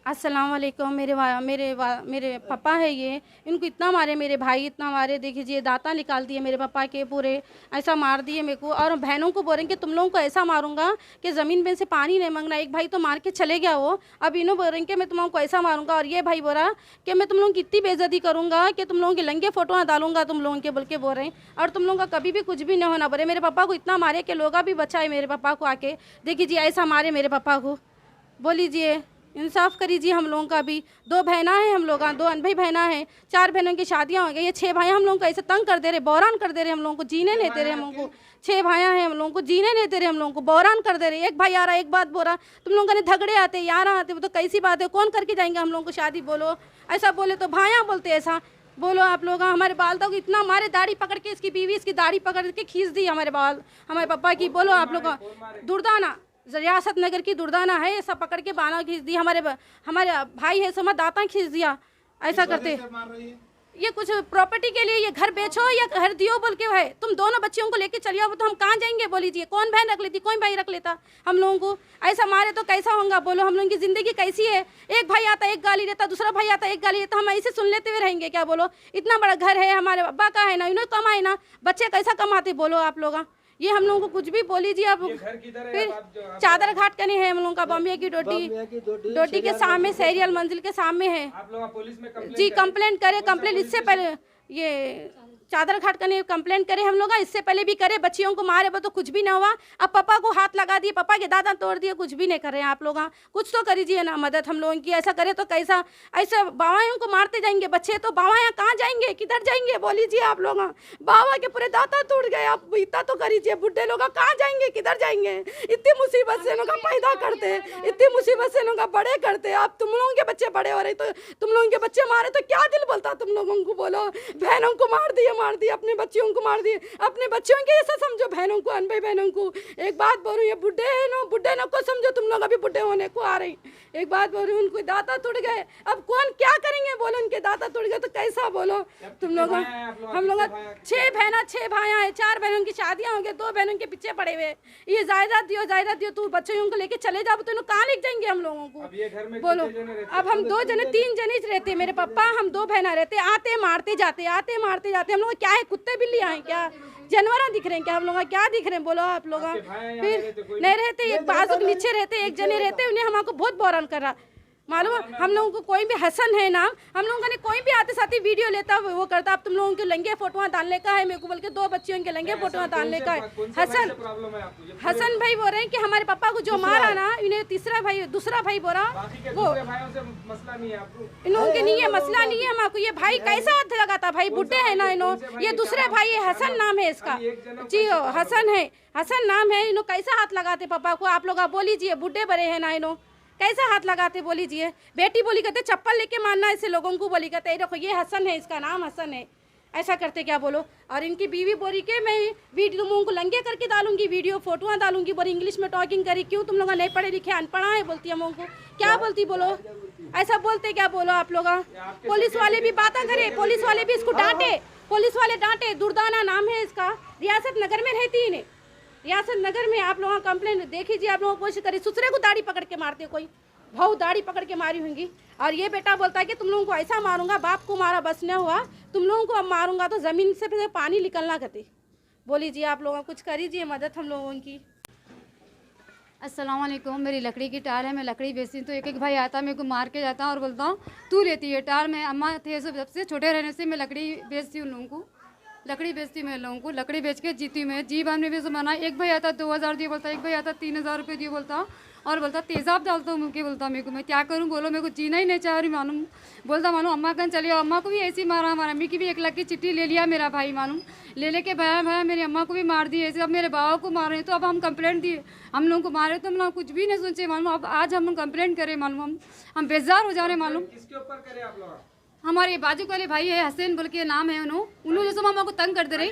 अस्सलाम वालेकुम। मेरे पापा है ये, इनको इतना मारे, मेरे भाई इतना मारे, देखिए दांता निकाल दिए मेरे पापा के पूरे, ऐसा मार दिए मेरे को। और बहनों को बोल रहे हैं कि तुम लोगों को ऐसा मारूंगा कि ज़मीन में से पानी नहीं मांगना। एक भाई तो मार के चले गया वो, अब इन्हों बोल रहे हैं कि मैं तुम लोगों को ऐसा मारूंगा। और ये भाई बोल रहा कि मैं तुम लोगों की इतनी बेइज्जती करूँगा कि तुम लोगों के लंगे फोटो डालूंगा तुम लोगों के, बोल के बोल रहे हैं। और तुम लोगों का कभी भी कुछ भी नहीं होना बोले। मेरे पापा को इतना मारे कि लोग भी बचाए मेरे पापा को आके, देखिए जी ऐसा मारे मेरे पापा को। बोलीजिए, इंसाफ करीजिए। हम लोगों का भी 2 बहना हैं, हम लोग 2 अनभाई बहना हैं, 4 बहनों की शादियां हो गई, ये 6 भाई हम लोगों को ऐसे तंग कर दे रहे, बौरान कर दे रहे, हम लोगों को जीने नहीं दे रहे। हम लोगों को 6 भाइयाँ हैं, हम लोगों को जीने नहीं दे रहे, हम लोगों को बौरान कर दे रहे। एक भाई आ रहा है, एक बात बोल रहा, तुम लोगों ने झगड़े आते यार आते, वो तो कैसी बात है, कौन करके जाएंगे हम लोगों को शादी। बोलो ऐसा बोले तो भाइयाँ बोलते ऐसा बोलो आप लोग। हमारे बाल तो इतना मारे, दाढ़ी पकड़ के, इसकी बीवी इसकी दाढ़ी पकड़ के खींच दी हमारे बाल, हमारे पापा की। बोलो आप लोग, दुर्दाना रियासत नगर की दुर्दाना है, सब पकड़ के बाना खींच दी। हमारे भाई है समझ, दांता खींच दिया। ऐसा करते ये कुछ प्रॉपर्टी के लिए, ये घर बेचो या घर दियो बोल के है। तुम दोनों बच्चियों को लेके चलिए, वो तो हम कहाँ जाएंगे बोलीजिए। कौन बहन रख लेती, कोई भाई रख लेता। हम लोगों को ऐसा मारे तो कैसा होगा बोलो। हम लोगों की ज़िंदगी कैसी है, एक भाई आता एक गाली देता, दूसरा भाई आता एक गाली देता, हम ऐसे सुन लेते हुए रहेंगे क्या। बोलो इतना बड़ा घर है, हमारे अब्बा का है ना, इन्होंने कमाए ना, बच्चे कैसा कमाते बोलो आप लोग। ये हम लोगों को कुछ भी बोलीजिए आप। फिर चादर घाट कहीं है हम लोगों का, बॉम्बे की डोटी के सामने, सीरियल मंजिल के सामने है। आप लोग पुलिस में जी कंप्लेंट करे, कंप्लेंट इससे पहले ये चादर घाट करने कंप्लेंट करे हम लोग, इससे पहले भी करे। बच्चियों को मारे वो तो कुछ भी ना हुआ, अब पापा को हाथ लगा दिए, पापा के दादा तोड़ दिए, कुछ भी नहीं कर रहे हैं आप लोग। कुछ तो करीजिए ना मदद हम लोगों की। ऐसा करे तो कैसा, ऐसा बावाओं को मारते जाएंगे बच्चे, तो बावाएँ कहाँ जाएंगे, किधर जाएंगे बोलीजिए आप लोग। बाबा के पूरे दांता टूट गए, आप इतना तो करीजिए। बुढ़े लोग कहाँ जाएंगे, किधर जाएंगे। इतनी मुसीबत से लोग पैदा करते, इतनी मुसीबत से लोग बड़े करते। आप तुम लोगों के बच्चे बड़े हो रहे, तो तुम लोगों के बच्चे मारे तो क्या दिल बोलता तुम लोगों को। बोलो बहनों को मार दिए, अपने बच्चियों को मार दिए, अपने बच्चियों के ऐसा समझो, बहनों को, अनभाई बहनों को। एक बात बोल रही है, बुढ़े नो को समझो, तुम लोग अभी बुढ़े होने को आ रही। एक बात बोल रही हूँ, उनको दांता टूट गए, अब कौन क्या करेंगे बोलो। उनके दांता टूट गए तो कैसा बोलो तुम लोग। हम लोग 6 बहना 6 भाइयाँ हैं, 4 बहनों की शादियाँ हो गई, 2 बहनों के पीछे पड़े हुए। ये जायदाद दियो, तू बच्चों को लेके चले जाओ, तो कहाँ लेके जाएंगे हम लोगों को बोलो। अब हम 2 जने 3 जने रहते, मेरे पापा, हम 2 बहना रहते, आते मारते जाते, आते मारते जाते। हम लोग क्या है, कुत्ते बिल्ली आए क्या, जानवर दिख रहे हैं क्या हम लोग, क्या दिख रहे हैं बोलो आप लोग। फिर नहीं रहते, एक बाजू नीचे रहते, एक जने रहते, उन्हें हमको बहुत बौरान कर रहा मालूम। हम लोगों को कोई भी हसन है नाम, हम लोगों ने कोई भी आते साथी वीडियो लेता वो करता। अब तुम लोगों के लंगे फोटोआं डालने का है, मेरे को बोल के 2 बच्चियों के लंगे फोटोआं डालने का है। हसन भाई बोल रहे हैं कि हमारे पापा को जो मारा ना, इन्हें दूसरा भाई बोला वो इन लोगों के नहीं है, मसला नहीं है हमको। ये भाई कैसा हाथ लगाता, भाई बुढ़े है ना इन्हों, ये दूसरे भाई है, हसन नाम है इसका जी, हसन है, हसन नाम है। इन्हों कैसा हाथ लगाते पापा को, आप लोग आप बोलीजिए। बुढ़े बड़े हैं ना इन्हों, कैसा हाथ लगाते बोलीजिए। बेटी बोली कहते चप्पल लेके मारना ऐसे लोगों को बोली कहते, देखो ये हसन है, इसका नाम हसन है, ऐसा करते क्या बोलो। और इनकी बीवी बोली के मैं वीडियो तुम को लंगे करके डालूंगी, वीडियो फोटोआं डालूंगी। बोली इंग्लिश में टॉकिंग करी, क्यों तुम लोग नहीं पढ़े लिखे, अनपढ़ा है बोलती हम लोगों को, क्या बोलती बोलो, ऐसा बोलते क्या बोलो आप लोग। पुलिस वाले भी बातें करे, पुलिस वाले भी इसको डांटे, पुलिस वाले डांटे। दुर्दाना नाम है इसका, रियासत नगर में रहती है, रियासत नगर में। आप लोगों का कंप्लेंट देखिए, आप लोगों को कोशिश करिए। दूसरे को दाढ़ी पकड़ के मारते, कोई भाव दाढ़ी पकड़ के मारी होंगी। और ये बेटा बोलता है कि तुम लोगों को ऐसा मारूंगा, बाप को मारा बस न हुआ, तुम लोगों को अब मारूंगा तो ज़मीन से फिर पानी निकलना कहते। बोलीजिए आप लोग कुछ करीजिए मदद हम लोगों की। अस्सलाम वालेकुम। मेरी लकड़ी की टार है, मैं लकड़ी बेचती हूँ, तो एक भाई आता मेरे को मार के जाता और बोलता हूँ तू लेती है टार। मैं अम्मा थे सबसे छोटे रहने से मैं लकड़ी बेचती हूँ लोगों को, लकड़ी बेचती मैं लोगों को, लकड़ी बेच के जीती हूँ मैं। जी बाम ने भी ज़माना, एक भाई आता 2000 दिए बोलता, एक भाई आता 3000 रुपये दिए बोलता, और बोलता तेज़ाब डालता हूँ मुझे बोलता। मेरे को मैं क्या करूँ बोलो, मेरे को जीना ही नहीं चाह रही मालूम। बोलता मालूम अम्मा कन चलिए, अम्मा को भी ऐसी मारा, हमारा अम्मी की भी 1 लाख की चिट्ठी ले लिया मेरा भाई मालूम, ले के भाया मेरी अम्मा को भी मार दिए ऐसे। अब मेरे बाबा को मारे, तो अब हम कंप्लेंट दिए, हम लोगों को मारे तो हम लोग कुछ भी नहीं सोचे मालूम। अब आज हम लोग कंप्लेंट करें मालूम, हम बेजार हो जा रहे मालूम। किसके ऊपर करे आप लोग? हमारे बाजू वाले भाई है, हसैन बोल के नाम है, उन्होंने जैसे मामा को तंग कर दे रहे,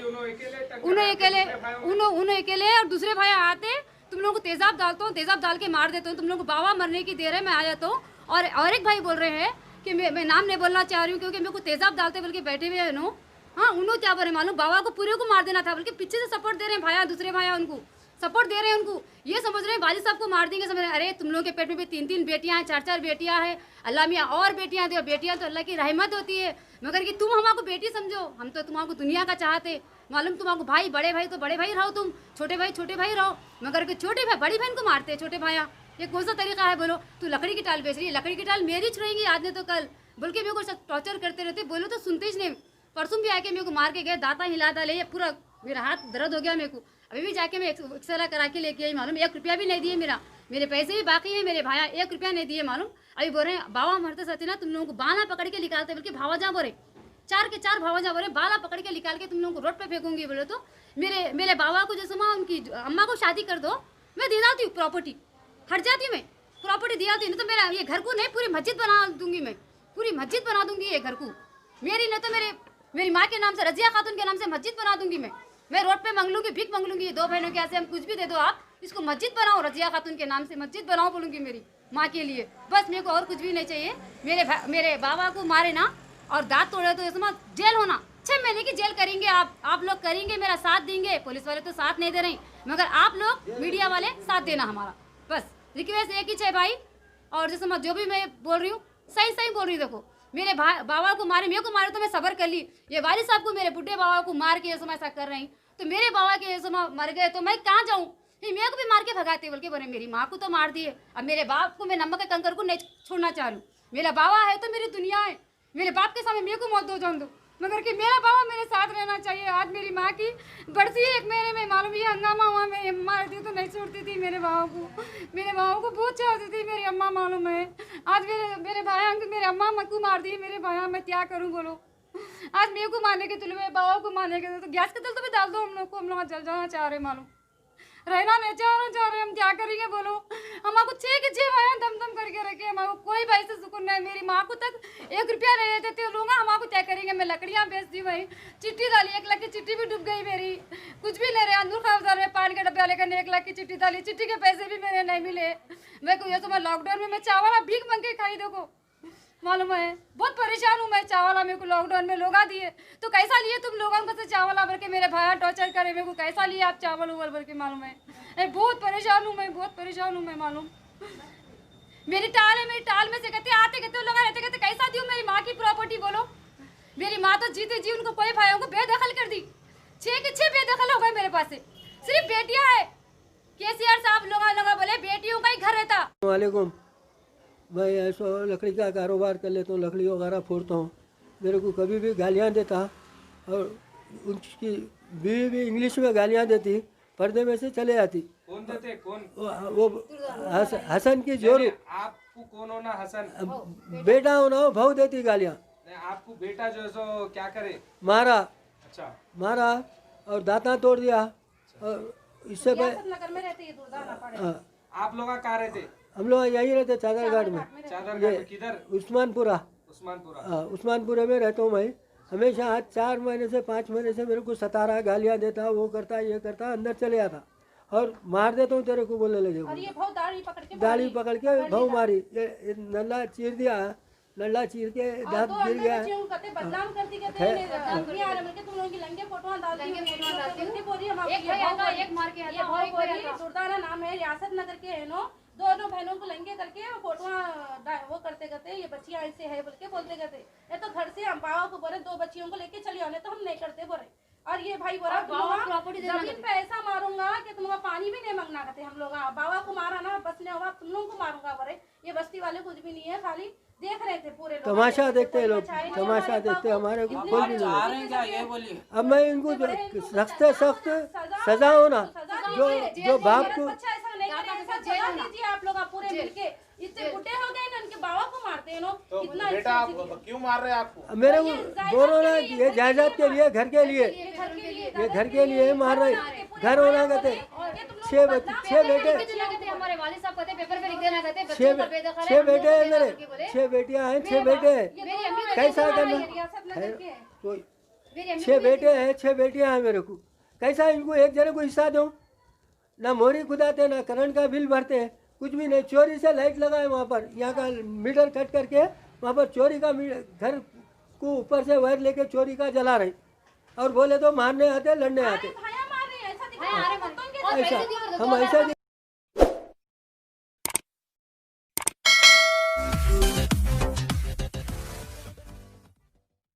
उन्होंने अकेले और दूसरे भाई आते, तुम लोगों को तेज़ाब डालता हूँ, तेज़ाब डाल के मार देता हूँ, तुम लोगों को बाबा मरने की देर है, मैं आ जाता हूँ। और एक भाई बोल रहे हैं कि मैं नाम नहीं बोलना चाह रही हूँ क्योंकि मेरे को तेज़ाब डालते बोल के बैठे हुए हैं हाँ उन्होंने क्या बोले मालूम, बाबा को पूरे को मार देना था, बल्कि पीछे से सपोर्ट दे रहे हैं भाया, दूसरे भाया उनको सपोर्ट दे रहे हैं उनको, ये समझ रहे हैं वालिद साहब को मार देंगे, समझ रहे हैं अरे तुम लोगों के पेट में भी 3-3 बेटियां हैं, 4-4 बेटियां हैं, अल्लाह मियाँ और बेटियां दो, बेटियां तो अल्लाह की रहमत होती है, मगर कि तुम हमारे बेटी समझो, हम तो तुम्हारा दुनिया का चाहते मालूम, तुम्हारा भाई बड़े भाई तो बड़े भाई रहो, तुम छोटे भाई रहो, मगर कि छोटे भाई बड़ी बहन को मारते हैं छोटे भाया, ये कौन सा तरीका है बोलो। तू लकड़ी की टाल बेच रही है, लकड़ी की टाल मेरी छुड़ेंगी आज ने तो कल, बोल के मेरे को टॉर्चर करते रहते, बोलो तो सुनते ही नहीं। परसों भी आके मेरे को मार के गए, दाता हिला डाले, ये पूरा मेरा हाथ दर्द हो गया मेरे को, अभी भी जाके मैं एक्सरा करा के लेके आई मालूम, 1 रुपया भी नहीं दिए, मेरे पैसे भी बाकी है, मेरे भाया 1 रुपया नहीं दिए मालूम। अभी बोल रहे हैं बाबा मरते सती ना तुम लोगों को बाला पकड़ के निकालते, बल्कि भावा जा बोले 4 के 4 भावा जा बोले बाला पकड़ के निकाल के तुम लोगों को रोड पे फेंकूंगी, बोले तो मेरे बाबा को जैसे माँ उनकी अम्मा को शादी कर दो, मैं दे देती हूँ प्रॉपर्टी, हट जाती हूँ मैं, प्रॉपर्टी दिया थी, नहीं तो मेरा ये घर को नहीं पूरी मस्जिद बना दूंगी, मैं पूरी मस्जिद बना दूंगी ये घर को, मेरी नहीं तो मेरी माँ के नाम से रजिया खातून के नाम से मस्जिद बना दूंगी मैं रोड पे मांग लूंगी, भीख मांग लूंगी, 2 बहनों के ऐसे हम कुछ भी दे दो आप, इसको मस्जिद बनाओ, रजिया खातून के नाम से मस्जिद बनाओ बोलूंगी मेरी माँ के लिए, बस मेरे को और कुछ भी नहीं चाहिए। मेरे बाबा को मारे ना और दांत तोड़े तो समझ जेल होना, 6 महीने की जेल करेंगे आप लोग करेंगे, मेरा साथ देंगे, पुलिस वाले तो साथ नहीं दे रहे, मगर आप लोग मीडिया वाले साथ देना हमारा, बस रिक्वेस्ट एक ही है भाई। और जैसे मैं जो भी मैं बोल रही हूँ सही बोल रही हूँ, देखो मेरे बाबा को मारे, मेरे को मारे तो मैं सबर कर ली, ये वालिद साहब को मेरे बुढ़े बाबा को मार के ये समय ऐसा कर रही, तो मेरे बाबा के समय मर गए तो मैं कहाँ जाऊँ, मेरे को भी मार के भगाते बोल के बोले, मेरी माँ को तो मार दिए, अब मेरे बाप को मैं नमक के कंकर को नहीं छोड़ना चाह लूँ, मेरा बाबा है तो मेरी दुनिया है, मेरे बाप के सामने मेरे को मौत दो जान दो, मगर कि मेरा बाबा मेरे साथ रहना चाहिए। आज मेरी माँ की बरसी 1 महीने में मालूम ये हंगामा हुआ, मेरी अम्मा रहती तो नहीं छोड़ती थी मेरे बाबा को बहुत चाहती थी मेरी अम्मा मालूम है, आज मेरे भाया मेरे अम्मा को मार दी, मेरे भाया मैं क्या करूँ बोलो, आज मेरे को मारने के तुले मेरे बाबा को मारने के तो गैस के तेल तो भी डाल दो हम लोग जल जाना चाह रहे मालूम, रहना नहीं चाह रहे, हम क्या करेंगे बोलो, हमारे 6 के 6 भाई दम करके रखे, हमारे कोई भाई से सुकून नहीं, मेरी माँ को तक 1 रुपया नहीं देते थे लोग, हमारे क्या करेंगे, मैं लकड़ियाँ बेच दी वही, चिट्ठी डाली 1 लाख की चिट्ठी भी डूब गई मेरी, कुछ भी नहीं रहे, अंदूर खासदार में पानी के डब्बे वाले करने 1 लाख की चिट्ठी डाली, चिट्ठी के पैसे भी मेरे नहीं मिले, मैं ये तो मैं लॉकडाउन में मैं चावल भीख मांग के खाई, देखो मालूम है बहुत परेशान हूँ मैं, चावल मेरे को लॉकडाउन में लोग दिए, तो कैसा लिए तुम लोगों को से चावल भर के, मेरे भाई टॉर्चर करे मेरे को, कैसा लिए आप चावल उबल भर के मालूम है, बहुत परेशान हूँ मैं मालूम, मेरी टाल में से कहते आते कहते लगा रहते कहते कैसा दी मेरी माँ की प्रॉपर्टी बोलो, मेरी माँ तो जीते जी उनको कोई भाइयों को बेदखल कर दी, 6 के 6 बेदखल हो गए मेरे पास से, सिर्फ बेटियां है, केसीआर साहब लोग बोले बेटियों का ही घर रहता। वालेकुम, मैं ऐसा लकड़ी का कारोबार कर लेता हूँ, लकड़ी वगैरह फोड़ता हूँ, मेरे को कभी भी गालियाँ देता और उसकी बीवी भी इंग्लिश में गालियाँ देती, पर्दे में से चले जाती। कौन देते कौन? वो हसन की जोर, आपको कौन होना हसन? बेटा होना हो भाव देती गालियाँ। आपको बेटा जो है सो क्या करे? मारा। अच्छा, मारा और दांता तोड़ दिया, और इससे नगर में रहते हैं, आप लोग कहाँ रहते? हम लोग यहीं रहते चादरघाट में। चादरघाट में किधर? उस्मानपुरा। उस्मानपुरा में रहता हूँ मैं, हमेशा आज 4 महीने से 5 महीने से मेरे को सता रहा, गालियाँ देता, वो करता ये करता, अंदर चले आता और मार देता हूँ तेरे को बोलने लगे, और ये भाव दाढ़ी पकड़ के भाव मारी, ये नल्ला चीर दिया, नल्ला चीर के दांत गिर गया। बदनाम करती कहते हैं तुम लोगों की लंगे फोटो दुर्दाना नाम है, रियासत नगर के है नो, दोनों बहनों को लंगे करके फोटो वो करते ये बच्चियां ऐसे है बोल के बोलते कहते, ये तो घर से हम बाबा को बोले 2 बच्चियों को लेके चले आने, तो हम नहीं करते बोले, और ये भाई बोला जमीन पे ऐसा मारूंगा कि तुम पानी भी नहीं मांगना कहते, हम लोग बाबा को मारा ना बस नहीं होगा, तुम लोगों को मारूंगा बोले, ये बस्ती वाले कुछ भी नहीं है, खाली देख रहे थे पूरे लोग, तमाशा देखते लोग, तमाशा देखते, हमारे को कोई भी नहीं। अब मैं इनको सख्त से सख्त सजा हो ना, जो बाप को आप लोग पूरे मिलके इतने बुढ़े हो गए ना, उनके बाबा को मारते हैं तो इतना बेटा आप क्यों मार रहे हैं आपको? मेरे को बोलो ना, ये जायदाद के लिए, घर के लिए, ये घर के लिए मार रहे, घर होना कहते, 6 बेटे, हमारे वालिद साहब कहते पेपर पे लिख देना कहते, 6 बेटे हैं मेरे, 6 बेटियां हैं, 6 बेटे हैं, कैसा करना, 6 बेटे हैं, 6 बेटियां हैं मेरे को, कैसा इनको एक जने को हिस्सा दूं? ना मोरी खुदाते, ना करंट का बिल भरते, कुछ भी नहीं, चोरी से लाइट लगाए वहाँ पर, यहाँ का मीटर कट करके वहाँ पर चोरी का घर को ऊपर से वायर लेके चोरी का जला रहे, और बोले तो मारने आते लड़ने आते भाया मार रही है ऐसा दिखा ऐसा हम ऐसा